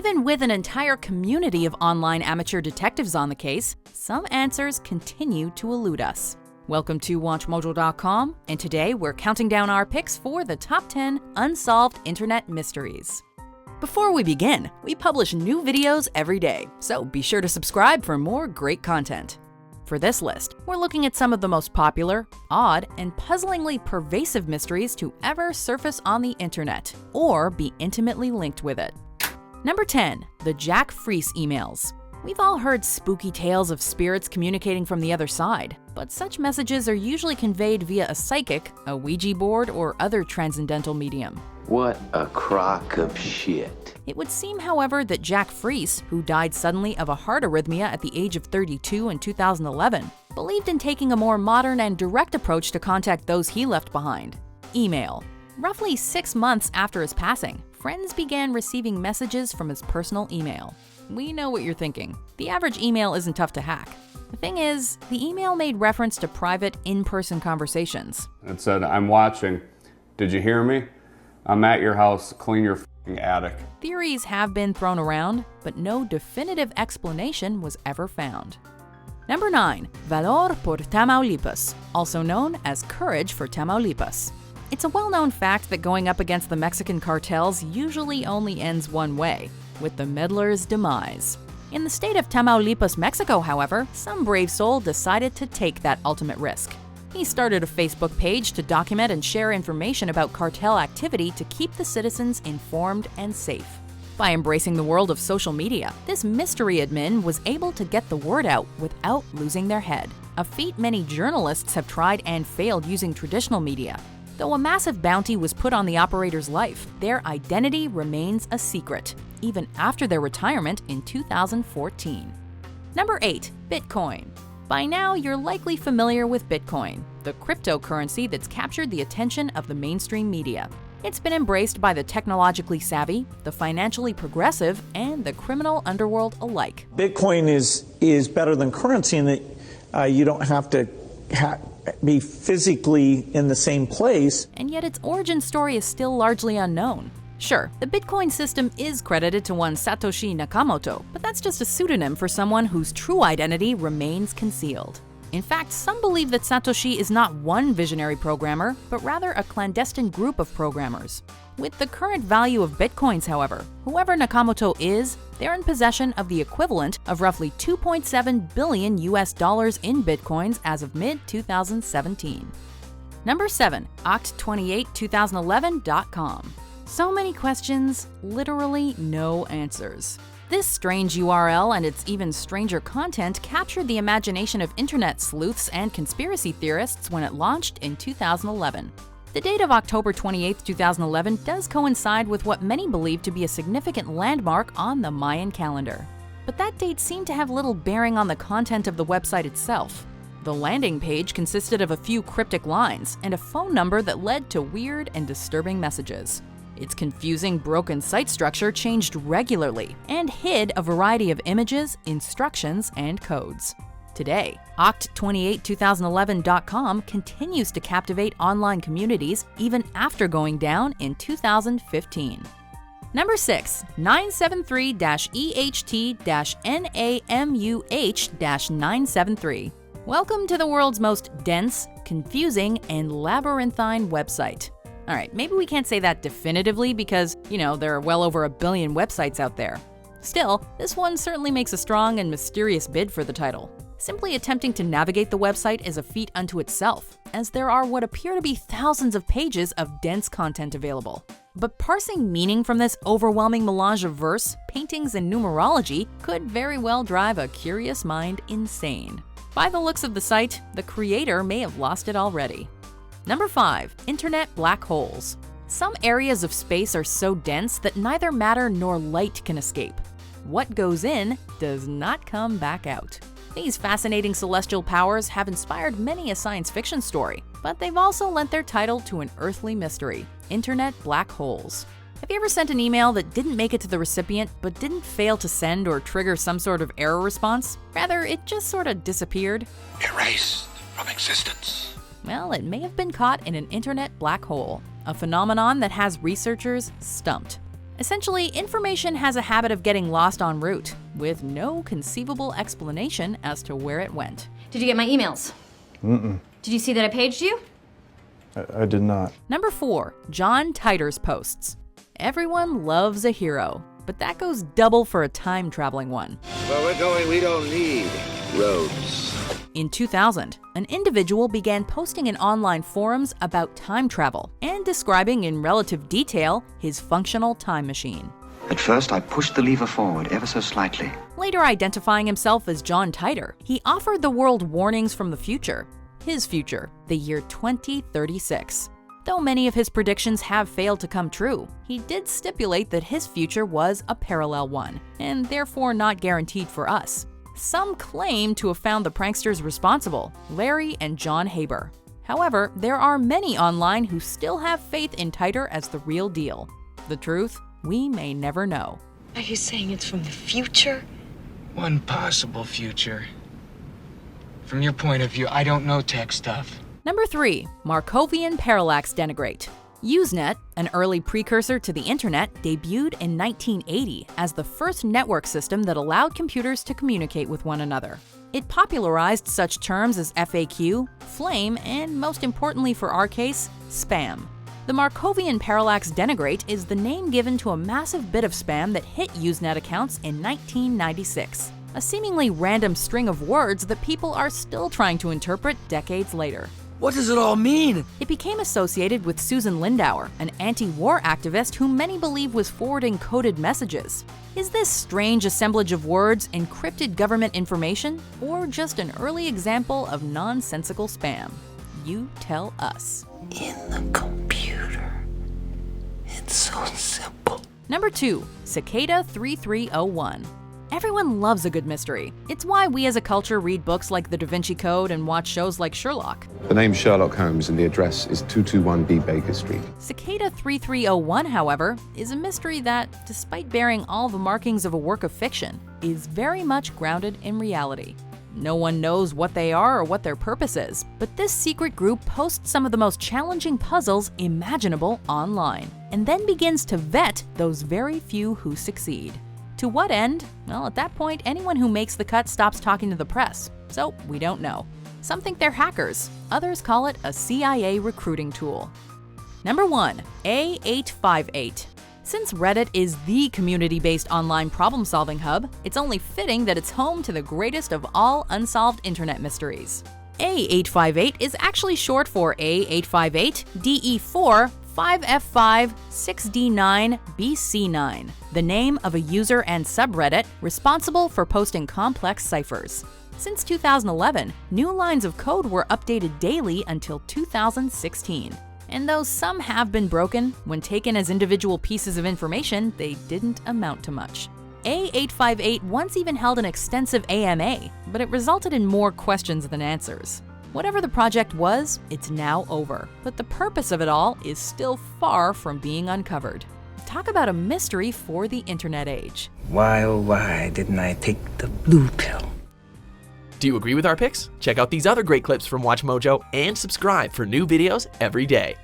even with an entire community of online amateur detectives on the case, some answers continue to elude us. Welcome to WatchMojo.com, and today we're counting down our picks for the top 10 unsolved internet mysteries. Before we begin, we publish new videos every day, so be sure to subscribe for more great content. For this list, we're looking at some of the most popular, odd, and puzzlingly pervasive mysteries to ever surface on the internet, or be intimately linked with it. Number 10. The Jack Freese emails. We've all heard spooky tales of spirits communicating from the other side, but such messages are usually conveyed via a psychic, a Ouija board, or other transcendental medium. What a crock of shit. It would seem, however, that Jack Freese, who died suddenly of a heart arrhythmia at the age of 32 in 2011, believed in taking a more modern and direct approach to contact those he left behind: email. Roughly 6 months after his passing, friends began receiving messages from his personal email. We know what you're thinking. The average email isn't tough to hack. The thing is, the email made reference to private, in-person conversations. It said, "I'm watching. Did you hear me? I'm at your house. Clean your f***ing attic." Theories have been thrown around, but no definitive explanation was ever found. Number 9. Valor por Tamaulipas, also known as Courage for Tamaulipas. It's a well-known fact that going up against the Mexican cartels usually only ends one way, with the meddler's demise. In the state of Tamaulipas, Mexico, however, some brave soul decided to take that ultimate risk. He started a Facebook page to document and share information about cartel activity to keep the citizens informed and safe. By embracing the world of social media, this mystery admin was able to get the word out without losing their head, a feat many journalists have tried and failed using traditional media. Though a massive bounty was put on the operator's life, their identity remains a secret, even after their retirement in 2014. Number 8. Bitcoin. By now, you're likely familiar with Bitcoin, the cryptocurrency that's captured the attention of the mainstream media. It's been embraced by the technologically savvy, the financially progressive, and the criminal underworld alike. Bitcoin is better than currency in that you don't have to be physically in the same place. And yet its origin story is still largely unknown. Sure, the Bitcoin system is credited to one Satoshi Nakamoto, but that's just a pseudonym for someone whose true identity remains concealed. In fact, some believe that Satoshi is not one visionary programmer, but rather a clandestine group of programmers. With the current value of Bitcoins, however, whoever Nakamoto is, they're in possession of the equivalent of roughly $2.7 billion in Bitcoins as of mid-2017. Number 7. Acht282011.com. So many questions, literally no answers. This strange URL and its even stranger content captured the imagination of internet sleuths and conspiracy theorists when it launched in 2011. The date of October 28, 2011 does coincide with what many believe to be a significant landmark on the Mayan calendar. But that date seemed to have little bearing on the content of the website itself. The landing page consisted of a few cryptic lines and a phone number that led to weird and disturbing messages. Its confusing, broken site structure changed regularly and hid a variety of images, instructions, and codes. Today, Acht282011.com continues to captivate online communities even after going down in 2015. Number 6. 973-EHT-NAMUH-973. Welcome to the world's most dense, confusing, and labyrinthine website. Alright, maybe we can't say that definitively because, there are well over 1 billion websites out there. Still, this one certainly makes a strong and mysterious bid for the title. Simply attempting to navigate the website is a feat unto itself, as there are what appear to be thousands of pages of dense content available. But parsing meaning from this overwhelming melange of verse, paintings, and numerology could very well drive a curious mind insane. By the looks of the site, the creator may have lost it already. Number 5. Internet black holes. Some areas of space are so dense that neither matter nor light can escape. What goes in does not come back out. These fascinating celestial powers have inspired many a science fiction story, but they've also lent their title to an earthly mystery: internet black holes. Have you ever sent an email that didn't make it to the recipient but didn't fail to send or trigger some sort of error response? Rather, it just sort of disappeared? Erased from existence. Well, it may have been caught in an internet black hole, a phenomenon that has researchers stumped. Essentially, information has a habit of getting lost en route, with no conceivable explanation as to where it went. Did you get my emails? Did you see that I paged you? I did not. Number 4. John Titor's posts. Everyone loves a hero, but that goes double for a time-traveling one. Where we're going, we don't need roads. In 2000, an individual began posting in online forums about time travel and describing in relative detail his functional time machine. At first, I pushed the lever forward ever so slightly. Later identifying himself as John Titor, he offered the world warnings from the future. His future, the year 2036. Though many of his predictions have failed to come true, he did stipulate that his future was a parallel one, and therefore not guaranteed for us. Some claim to have found the pranksters responsible, Larry and John Haber. However, there are many online who still have faith in Titor as the real deal. The truth, we may never know. Are you saying it's from the future? One possible future. From your point of view, I don't know tech stuff. Number 3. Markovian Parallax denigrate. Usenet, an early precursor to the internet, debuted in 1980 as the first network system that allowed computers to communicate with one another. It popularized such terms as FAQ, flame, and most importantly for our case, spam. The Markovian Parallax denigrate is the name given to a massive bit of spam that hit Usenet accounts in 1996. A seemingly random string of words that people are still trying to interpret decades later. What does it all mean? It became associated with Susan Lindauer, an anti-war activist whom many believe was forwarding coded messages. Is this strange assemblage of words encrypted government information, or just an early example of nonsensical spam? You tell us. In the computer. It's so simple. Number 2. Cicada 3301. Everyone loves a good mystery. It's why we as a culture read books like The Da Vinci Code and watch shows like Sherlock. The name's Sherlock Holmes and the address is 221B Baker Street. Cicada 3301, however, is a mystery that, despite bearing all the markings of a work of fiction, is very much grounded in reality. No one knows what they are or what their purpose is, but this secret group posts some of the most challenging puzzles imaginable online, and then begins to vet those very few who succeed. To what end? Well, at that point, anyone who makes the cut stops talking to the press, so we don't know. Some think they're hackers, others call it a CIA recruiting tool. Number 1. A858. Since Reddit is the community-based online problem-solving hub, it's only fitting that it's home to the greatest of all unsolved internet mysteries. A858 is actually short for A858 DE4 5F5 6D9 BC9, the name of a user and subreddit responsible for posting complex ciphers. Since 2011, new lines of code were updated daily until 2016. And though some have been broken, when taken as individual pieces of information, they didn't amount to much. A858 once even held an extensive AMA, but it resulted in more questions than answers. Whatever the project was, it's now over, but the purpose of it all is still far from being uncovered. Talk about a mystery for the internet age. Why, oh why didn't I take the blue pill? Do you agree with our picks? Check out these other great clips from WatchMojo and subscribe for new videos every day.